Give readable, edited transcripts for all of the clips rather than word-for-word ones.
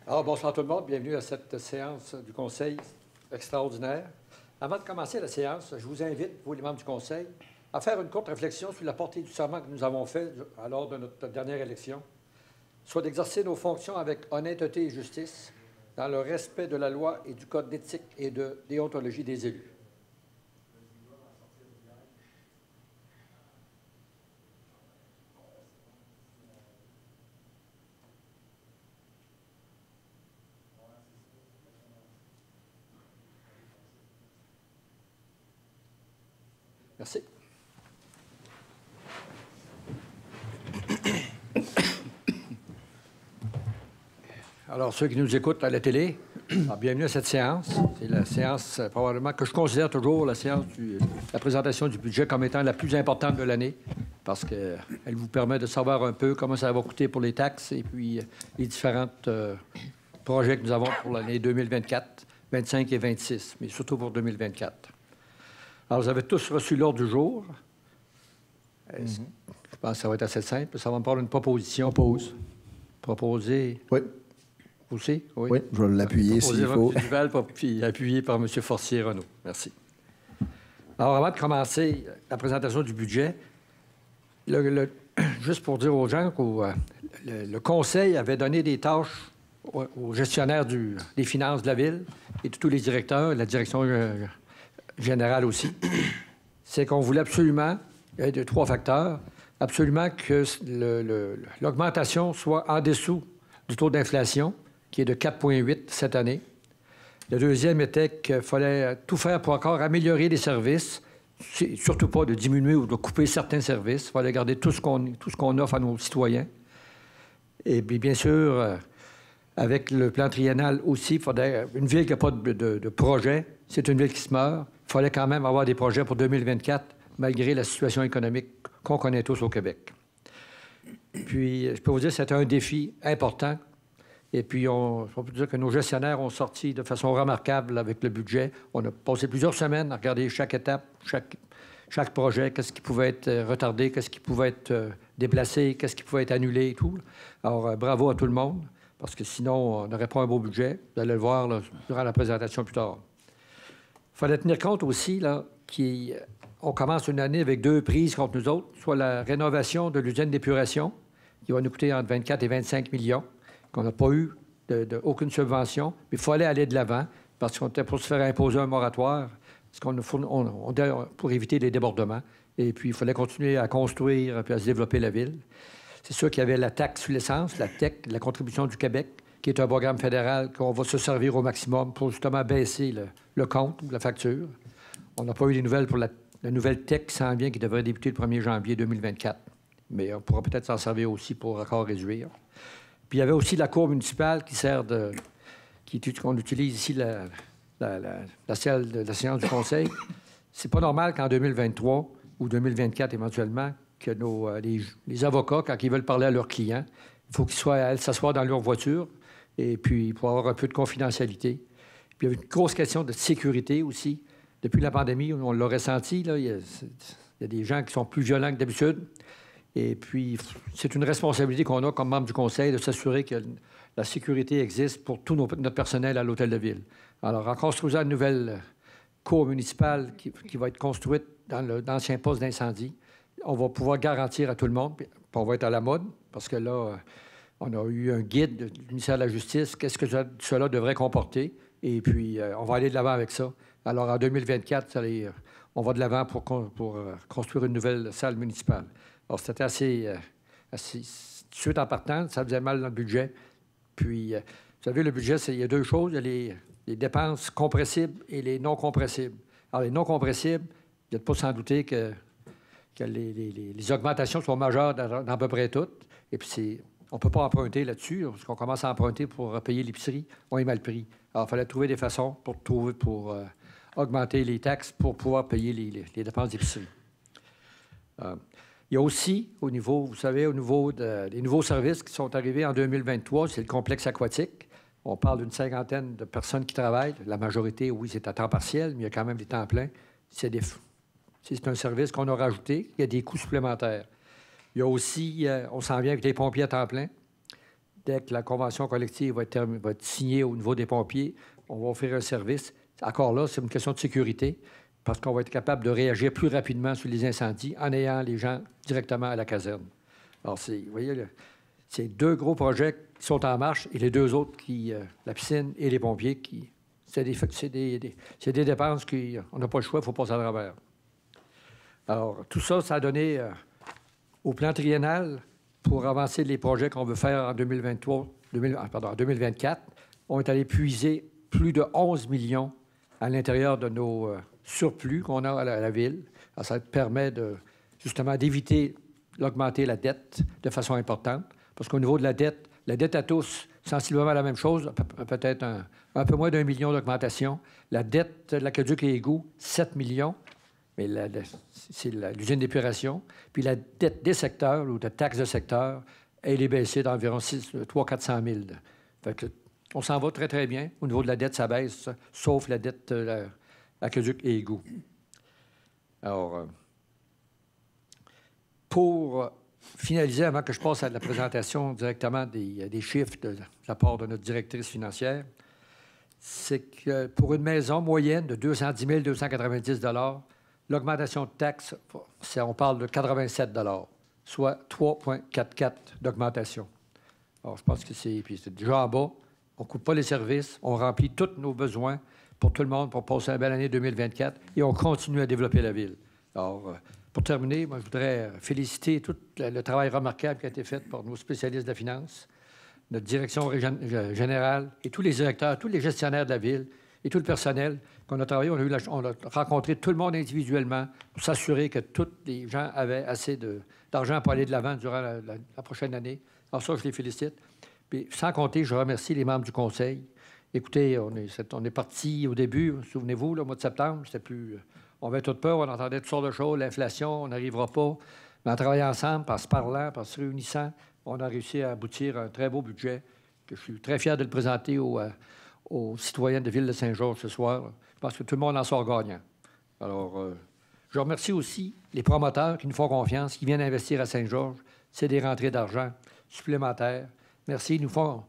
Alors, bonsoir tout le monde. Bienvenue à cette séance du Conseil extraordinaire. Avant de commencer la séance, je vous invite, vous les membres du Conseil, à faire une courte réflexion sur la portée du serment que nous avons fait lors de notre dernière élection, soit d'exercer nos fonctions avec honnêteté et justice, dans le respect de la loi et du code d'éthique et de déontologie des élus. Merci. Alors, ceux qui nous écoutent à la télé, bienvenue à cette séance. C'est la séance, probablement, que je considère toujours la séance de la présentation du budget comme étant la plus importante de l'année, parce qu'elle vous permet de savoir un peu comment ça va coûter pour les taxes et puis les différents projets que nous avons pour l'année 2024, 25 et 26, mais surtout pour 2024. Alors, vous avez tous reçu l'ordre du jour. Je pense que ça va être assez simple. Ça va me parler d'une proposition. Proposer. Oui. Vous aussi? Oui. Oui, je vais l'appuyer s'il faut. M. Duval, puis appuyé par M. Forcier-Renaud. Merci. Alors, avant de commencer la présentation du budget, juste pour dire aux gens que le Conseil avait donné des tâches aux gestionnaires des finances de la Ville et de tous les directeurs, la direction générale aussi, c'est qu'on voulait absolument, il y a trois facteurs, absolument que l'augmentation soit en dessous du taux d'inflation, qui est de 4,8 cette année. Le deuxième était qu'il fallait tout faire pour encore améliorer les services, surtout pas de diminuer ou de couper certains services. Il fallait garder tout ce qu'on offre à nos citoyens. Et puis, bien sûr, avec le plan triennal aussi, une ville qui n'a pas de projet, c'est une ville qui se meurt. Il fallait quand même avoir des projets pour 2024, malgré la situation économique qu'on connaît tous au Québec. Puis, je peux vous dire que c'était un défi important. Et puis, on peut dire que nos gestionnaires ont sorti de façon remarquable avec le budget. On a passé plusieurs semaines à regarder chaque étape, chaque projet, qu'est-ce qui pouvait être retardé, qu'est-ce qui pouvait être déplacé, qu'est-ce qui pouvait être annulé et tout. Alors, bravo à tout le monde, parce que sinon, on n'aurait pas un beau budget. Vous allez le voir là, durant la présentation plus tard. Il fallait tenir compte aussi là, qu'on commence une année avec deux prises contre nous autres, soit la rénovation de l'usine d'épuration, qui va nous coûter entre 24 et 25 millions, qu'on n'a pas eu aucune subvention, mais il fallait aller de l'avant, parce qu'on était pour se faire imposer un moratoire, pour éviter les débordements. Et puis, il fallait continuer à construire et à se développer la ville. C'est sûr qu'il y avait la taxe sur l'essence, la TEC, la contribution du Québec, qui est un programme fédéral qu'on va se servir au maximum pour justement baisser le compte ou la facture. On n'a pas eu des nouvelles pour la nouvelle TEC qui s'en vient, qui devrait débuter le 1er janvier 2024. Mais on pourra peut-être s'en servir aussi pour encore réduire. Puis il y avait aussi la cour municipale qui sert qu'on utilise ici la salle de la séance du Conseil. C'est pas normal qu'en 2023 ou 2024 éventuellement, que les avocats, quand ils veulent parler à leurs clients, il faut qu'ils aillent s'asseoir dans leur voiture et puis pour avoir un peu de confidentialité. Puis il y avait une grosse question de sécurité aussi. Depuis la pandémie, on l'a ressenti, là, il y a des gens qui sont plus violents que d'habitude. Et puis, c'est une responsabilité qu'on a comme membre du Conseil de s'assurer que la sécurité existe pour tout notre personnel à l'Hôtel de Ville. Alors, en construisant une nouvelle cour municipale qui va être construite dans l'ancien poste d'incendie, on va pouvoir garantir à tout le monde, puis on va être à la mode, parce que là, on a eu un guide du ministère de la Justice, qu'est-ce que cela devrait comporter, et puis on va aller de l'avant avec ça. Alors, en 2024, on va de l'avant pour construire une nouvelle salle municipale. Alors, c'était assez tout de suite en partant, ça faisait mal dans le budget. Puis, vous savez, le budget, il y a deux choses. Il y a les dépenses compressibles et les non compressibles. Alors, les non compressibles, il n'y a pas sans douter que les augmentations sont majeures dans à peu près toutes. Et puis, on ne peut pas emprunter là-dessus, parce qu'on commence à emprunter pour payer l'épicerie. On est mal pris. Alors, il fallait trouver des façons pour augmenter les taxes pour pouvoir payer les dépenses d'épicerie. Il y a aussi, au niveau, vous savez, au niveau des nouveaux services qui sont arrivés en 2023, c'est le complexe aquatique. On parle d'une 50aine de personnes qui travaillent. La majorité, oui, c'est à temps partiel, mais il y a quand même des temps pleins. C'est un service qu'on a rajouté. Il y a des coûts supplémentaires. Il y a aussi, on s'en vient avec les pompiers à temps plein. Dès que la convention collective va être signée au niveau des pompiers, on va offrir un service. Encore là, c'est une question de sécurité parce qu'on va être capable de réagir plus rapidement sur les incendies en ayant les gens directement à la caserne. Alors, vous voyez, c'est 2 gros projets qui sont en marche et les 2 autres, la piscine et les pompiers, c'est des dépenses qu'on n'a pas le choix, il faut passer à travers. Alors, tout ça, ça a donné au plan triennal pour avancer les projets qu'on veut faire en 2024. On est allé puiser plus de 11 millions à l'intérieur de nos surplus qu'on a à la ville. Alors, ça permet justement d'éviter d'augmenter la dette de façon importante. Parce qu'au niveau de la dette à tous, sensiblement la même chose, peut-être un peu moins d'1 million d'augmentation. La dette de l'aqueduc et égouts, 7 millions, mais c'est l'usine d'épuration. Puis la dette des secteurs ou de taxes de secteur, elle est baissée d'environ 300 000 fait que, on s'en va très, très bien. Au niveau de la dette, ça baisse, sauf la dette de l'aqueduc et égouts. Alors, pour finaliser, avant que je passe à la présentation directement des chiffres de la part de notre directrice financière, c'est que pour une maison moyenne de 210 290 l'augmentation de taxes, on parle de 87 soit 3,44 d'augmentation. Alors, je pense que c'est déjà en bas. On ne coupe pas les services, on remplit tous nos besoins pour tout le monde pour passer une belle année 2024 et on continue à développer la ville. Alors, pour terminer, moi, je voudrais féliciter tout le travail remarquable qui a été fait par nos spécialistes de la finance, notre direction générale et tous les directeurs, tous les gestionnaires de la ville et tout le personnel qu'on a travaillé. On a rencontré tout le monde individuellement pour s'assurer que tous les gens avaient assez d'argent pour aller de l'avant durant la prochaine année. Alors ça, je les félicite. Puis, sans compter, je remercie les membres du conseil. Écoutez, on est parti au début, souvenez-vous, au mois de septembre, c'était plus... On avait toute peur, on entendait toutes sortes de choses, l'inflation, on n'arrivera pas. Mais en travaillant ensemble, en se parlant, en se réunissant, on a réussi à aboutir à un très beau budget que je suis très fier de le présenter aux citoyens de Ville de Saint-Georges ce soir. Je pense que tout le monde en sort gagnant. Alors, je remercie aussi les promoteurs qui nous font confiance, qui viennent investir à Saint-Georges. C'est des rentrées d'argent supplémentaires. Merci, ils nous font...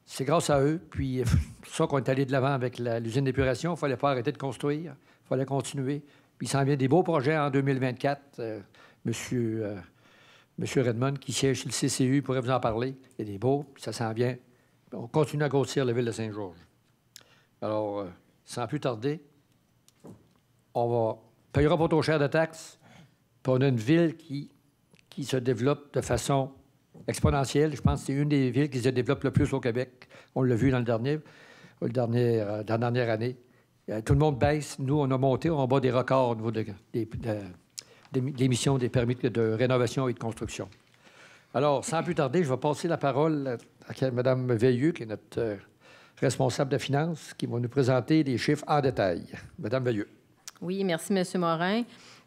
C'est grâce à eux. Puis, c'est pour ça qu'on est allé de l'avant avec l'usine d'épuration. Il ne fallait pas arrêter de construire. Il fallait continuer. Puis, il s'en vient des beaux projets en 2024. Monsieur Redmond, qui siège sur le CCU, pourrait vous en parler. Il y a des beaux, puis ça s'en vient. On continue à grossir la ville de Saint-Georges. Alors, sans plus tarder, on payera pas trop cher de taxes. Puis on a une ville qui se développe de façon exponentielle. Je pense que c'est une des villes qui se développe le plus au Québec. On l'a vu dans la dernière année. Tout le monde baisse. Nous, on a monté, on bat des records au niveau des émissions des permis de rénovation et de construction. Alors, sans plus tarder, je vais passer la parole à Mme Veilleux, qui est notre responsable de finances, qui va nous présenter les chiffres en détail. Mme Veilleux. Oui, merci, M. Morin.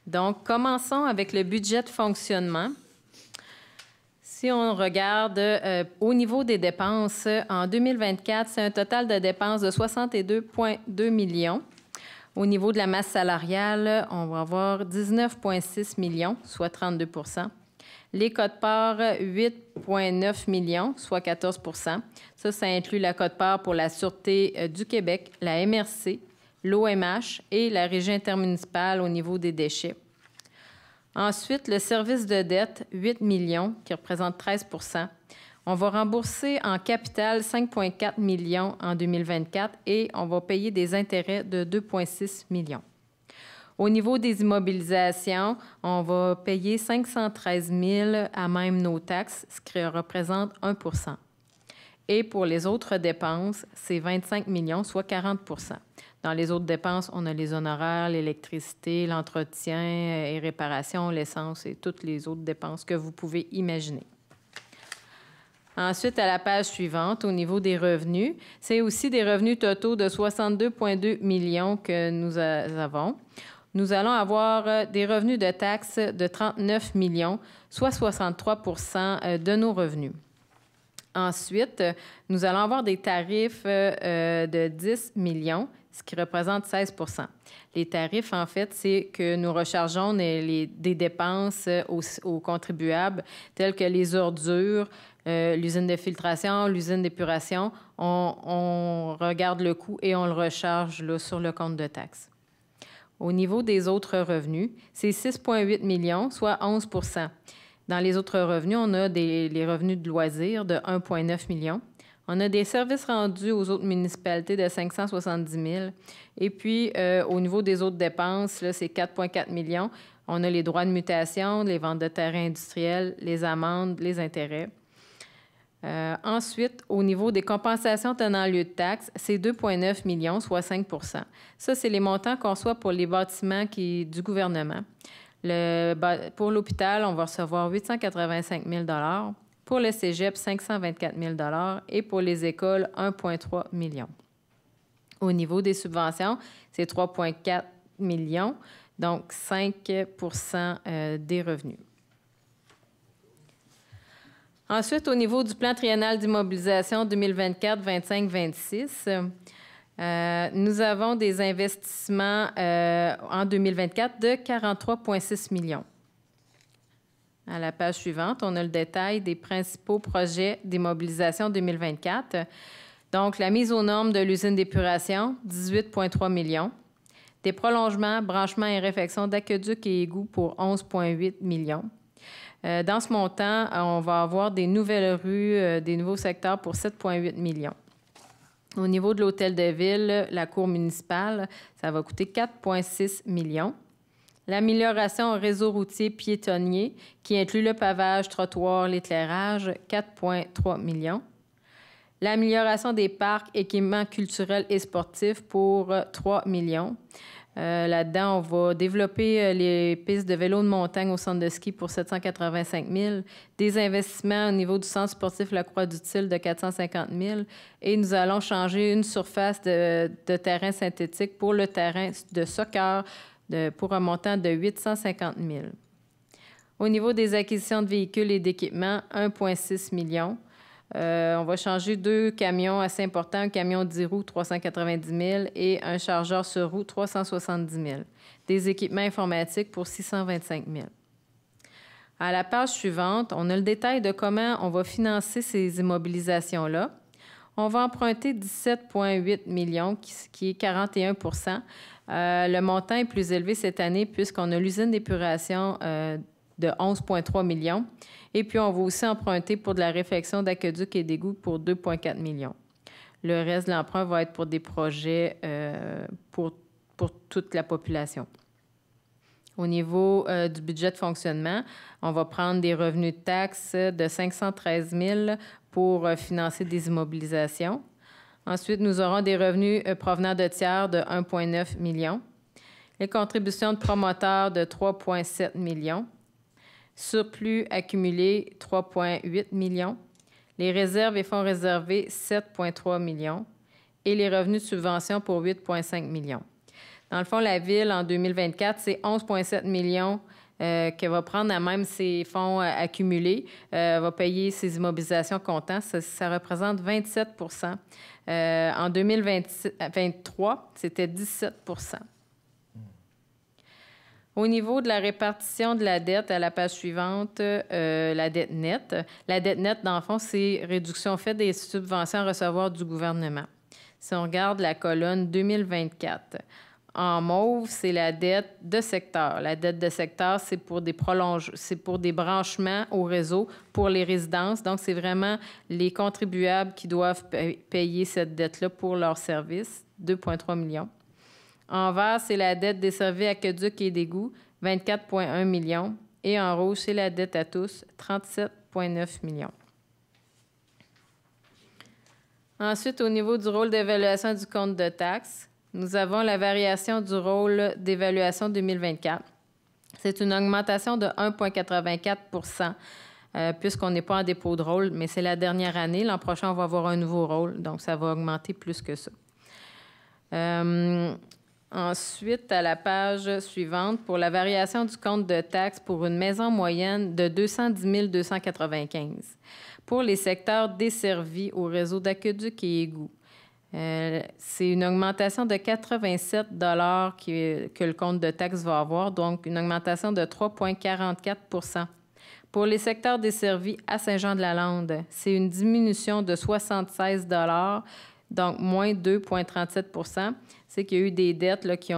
Donc, commençons avec le budget de fonctionnement. Si on regarde au niveau des dépenses, en 2024, c'est un total de dépenses de 62,2 millions. Au niveau de la masse salariale, on va avoir 19,6 millions, soit 32 %. Les quotes-parts, 8,9 millions, soit 14 %. Ça inclut la quote-part pour la Sûreté du Québec, la MRC, l'OMH et la Régie intermunicipale au niveau des déchets. Ensuite, le service de dette, 8 millions, qui représente 13 %. On va rembourser en capital 5,4 millions en 2024 et on va payer des intérêts de 2,6 millions. Au niveau des immobilisations, on va payer 513 000 à même nos taxes, ce qui représente 1 %. Et pour les autres dépenses, c'est 25 millions, soit 40 %. Dans les autres dépenses, on a les honoraires, l'électricité, l'entretien et réparation, l'essence et toutes les autres dépenses que vous pouvez imaginer. Ensuite, à la page suivante, au niveau des revenus, c'est aussi des revenus totaux de 62,2 millions que nous avons. nous allons avoir des revenus de taxes de 39 millions, soit 63 de nos revenus. Ensuite, nous allons avoir des tarifs de 10 millions, ce qui représente 16 Les tarifs, en fait, c'est que nous rechargeons des dépenses aux contribuables, telles que les ordures, l'usine de filtration, l'usine d'épuration. On regarde le coût et on le recharge là, sur le compte de taxes. Au niveau des autres revenus, c'est 6,8 millions, soit 11 Dans les autres revenus, on a les revenus de loisirs de 1,9 million. On a des services rendus aux autres municipalités de 570 000. Et puis, au niveau des autres dépenses, là, c'est 4,4 millions. On a les droits de mutation, les ventes de terrains industriels, les amendes, les intérêts. Ensuite, au niveau des compensations tenant lieu de taxes, c'est 2,9 millions, soit 5 Ça, c'est les montants qu'on reçoit pour les bâtiments du gouvernement. Pour l'hôpital, on va recevoir 885 000 pour le cégep, 524 000 et pour les écoles, 1,3 million. Au niveau des subventions, c'est 3,4 millions, donc 5 des revenus. Ensuite, au niveau du plan triennal d'immobilisation 2024-25-26, nous avons des investissements en 2024 de 43,6 millions. À la page suivante, on a le détail des principaux projets d'immobilisation 2024. Donc, la mise aux normes de l'usine d'épuration, 18,3 millions. Des prolongements, branchements et réfections d'aqueducs et égouts pour 11,8 millions. Dans ce montant, on va avoir des nouvelles rues, des nouveaux secteurs pour 7,8 millions. Au niveau de l'hôtel de ville, la cour municipale, ça va coûter 4,6 millions. L'amélioration au réseau routier piétonnier, qui inclut le pavage, trottoir, l'éclairage, 4,3 millions. L'amélioration des parcs, équipements culturels et sportifs pour 3 millions. Là-dedans, on va développer les pistes de vélo de montagne au centre de ski pour 785 000, des investissements au niveau du centre sportif La Croix-du-Til de 450 000 et nous allons changer une surface de terrain synthétique pour le terrain de soccer pour un montant de 850 000. Au niveau des acquisitions de véhicules et d'équipements, 1,6 million. On va changer 2 camions assez importants, un camion 10 roues, 390 000 et un chargeur sur roue, 370 000. Des équipements informatiques pour 625 000. À la page suivante, on a le détail de comment on va financer ces immobilisations-là. On va emprunter 17,8 millions, qui est 41 Le montant est plus élevé cette année puisqu'on a l'usine d'épuration de 11,3 millions. Et puis, on va aussi emprunter pour de la réfection d'aqueducs et d'égouts pour 2,4 millions. Le reste de l'emprunt va être pour des projets pour toute la population. Au niveau du budget de fonctionnement, on va prendre des revenus de taxes de 513 000 pour financer des immobilisations. Ensuite, nous aurons des revenus provenant de tiers de 1,9 million. Les contributions de promoteurs de 3,7 millions. Surplus accumulé, 3,8 millions. Les réserves et fonds réservés, 7,3 millions. Et les revenus de subvention pour 8,5 millions. Dans le fond, la Ville, en 2024, c'est 11,7 millions qu'elle va prendre à même ses fonds accumulés, va payer ses immobilisations comptant. Ça représente 27 En 2023, c'était 17 Au niveau de la répartition de la dette, à la page suivante, la dette nette. La dette nette, dans le fond, c'est réduction faite des subventions à recevoir du gouvernement. Si on regarde la colonne 2024, en mauve, c'est la dette de secteur. La dette de secteur, c'est pour des branchements au réseau pour les résidences. Donc, c'est vraiment les contribuables qui doivent payer cette dette-là pour leurs services, 2,3 millions. En vert, c'est la dette des services aqueducs et d'égouts, 24,1 millions. Et en rouge, c'est la dette à tous, 37,9 millions. Ensuite, au niveau du rôle d'évaluation du compte de taxes, nous avons la variation du rôle d'évaluation 2024. C'est une augmentation de 1,84 puisqu'on n'est pas en dépôt de rôle, mais c'est la dernière année. L'an prochain, on va avoir un nouveau rôle, donc ça va augmenter plus que ça. Ensuite, à la page suivante, pour la variation du compte de taxes pour une maison moyenne de 210 295. Pour les secteurs desservis au réseau d'aqueduc et égouts, c'est une augmentation de 87 que le compte de taxes va avoir, donc une augmentation de 3,44 Pour les secteurs desservis à Saint-Jean-de-la-Lande, c'est une diminution de 76 donc moins 2,37 C'est qu'il y a eu des dettes là, qui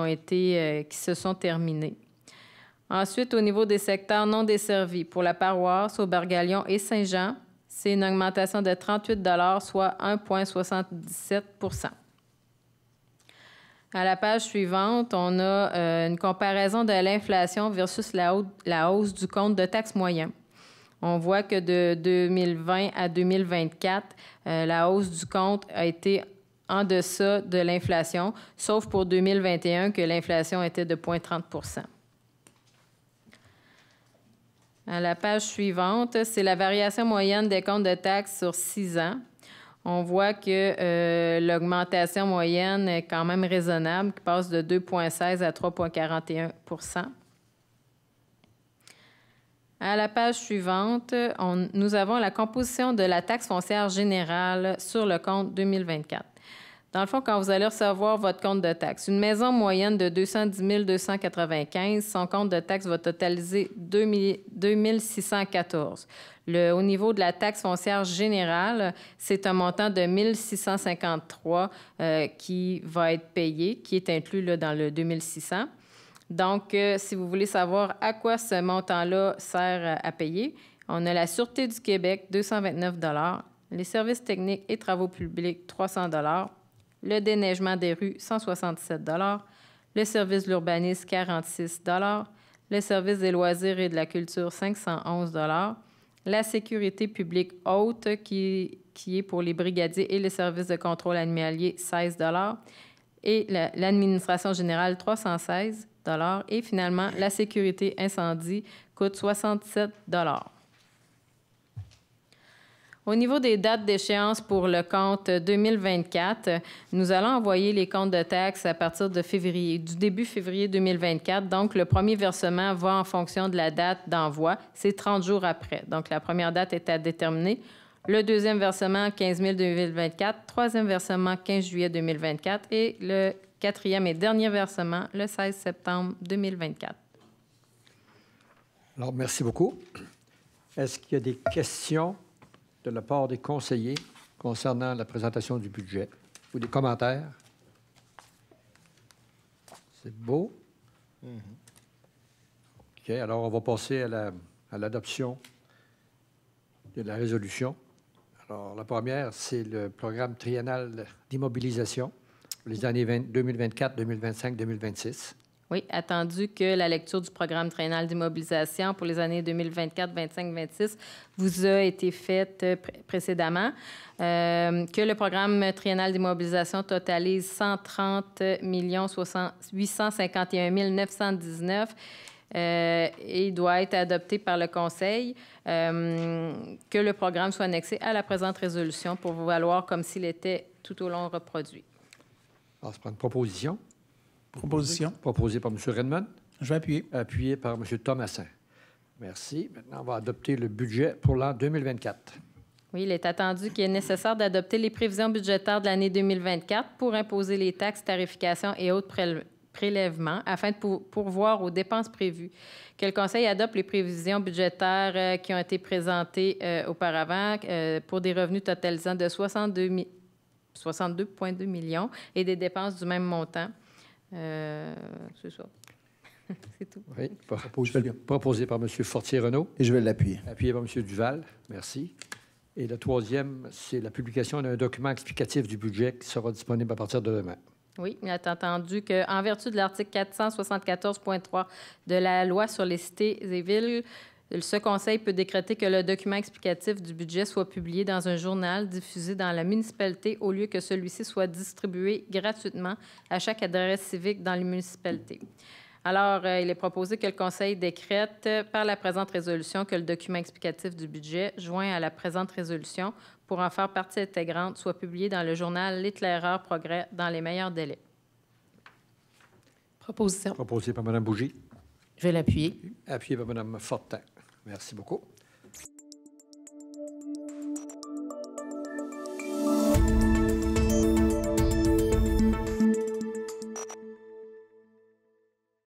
se sont terminées. Ensuite, au niveau des secteurs non desservis, pour la paroisse, Aubergalion et Saint-Jean, c'est une augmentation de 38 soit 1,77 À la page suivante, on a une comparaison de l'inflation versus la hausse du compte de taxes moyen. On voit que de 2020 à 2024, la hausse du compte a été en deçà de l'inflation, sauf pour 2021 que l'inflation était de 0,30 À la page suivante, c'est la variation moyenne des comptes de taxes sur 6 ans. On voit que l'augmentation moyenne est quand même raisonnable, qui passe de 2,16 à 3,41 À la page suivante, nous avons la composition de la taxe foncière générale sur le compte 2024. Dans le fond, quand vous allez recevoir votre compte de taxe, une maison moyenne de 210 295, son compte de taxe va totaliser 2 614. Au niveau de la taxe foncière générale, c'est un montant de 1 653 qui va être payé, qui est inclus là, dans le 2 600. Donc, si vous voulez savoir à quoi ce montant-là sert à payer, on a la Sûreté du Québec, 229 les services techniques et travaux publics, 300 le déneigement des rues, 167 le service de l'urbanisme, 46 le service des loisirs et de la culture, 511 la sécurité publique haute, qui est pour les brigadiers et les services de contrôle animalier, 16 et l'administration générale, 316 et finalement, la sécurité incendie coûte 67 Au niveau des dates d'échéance pour le compte 2024, nous allons envoyer les comptes de taxes à partir de du début février 2024. Donc, le premier versement va en fonction de la date d'envoi. C'est 30 jours après. Donc, la première date est à déterminer. Le deuxième versement, 15 000 2024. Troisième versement, 15 juillet 2024. Et le quatrième et dernier versement, le 16 septembre 2024. Alors, merci beaucoup. Est-ce qu'il y a des questions de la part des conseillers concernant la présentation du budget ou des commentaires? C'est beau. OK, alors on va passer à l'adoption de la résolution. Alors, la première, c'est le programme triennal d'immobilisation pour les années 2024, 2025, 2026. Oui, attendu que la lecture du programme triennal d'immobilisation pour les années 2024, 25, 26 vous a été faite précédemment, que le programme triennal d'immobilisation totalise 130 851 919 et doit être adopté par le Conseil, que le programme soit annexé à la présente résolution pour vous valoir comme s'il était tout au long reproduit. Alors, c'est pas une proposition. Proposition. Proposée par M. Redmond. Je vais appuyer. Appuyé par M. Thomassin. Merci. Maintenant, on va adopter le budget pour l'an 2024. Oui, il est attendu qu'il est nécessaire d'adopter les prévisions budgétaires de l'année 2024 pour imposer les taxes, tarifications et autres prélèvements afin de pourvoir aux dépenses prévues. Que le Conseil adopte les prévisions budgétaires qui ont été présentées auparavant pour des revenus totalisant de 62,2 millions et des dépenses du même montant. C'est ça. C'est tout. Oui, proposé par M. Fortier-Renaud. Et je vais l'appuyer. Appuyé par M. Duval. Merci. Et le troisième, c'est la publication d'un document explicatif du budget qui sera disponible à partir de demain. Oui, il est entendu qu'en vertu de l'article 474.3 de la loi sur les cités et villes, ce Conseil peut décréter que le document explicatif du budget soit publié dans un journal diffusé dans la municipalité au lieu que celui-ci soit distribué gratuitement à chaque adresse civique dans les municipalités. Alors, il est proposé que le Conseil décrète par la présente résolution que le document explicatif du budget joint à la présente résolution pour en faire partie intégrante soit publié dans le journal L'Éclaireur Progrès dans les meilleurs délais. Proposition. Proposé par Mme Bougie, Je vais l'appuyer. appuyé par Mme Fortin. Merci beaucoup.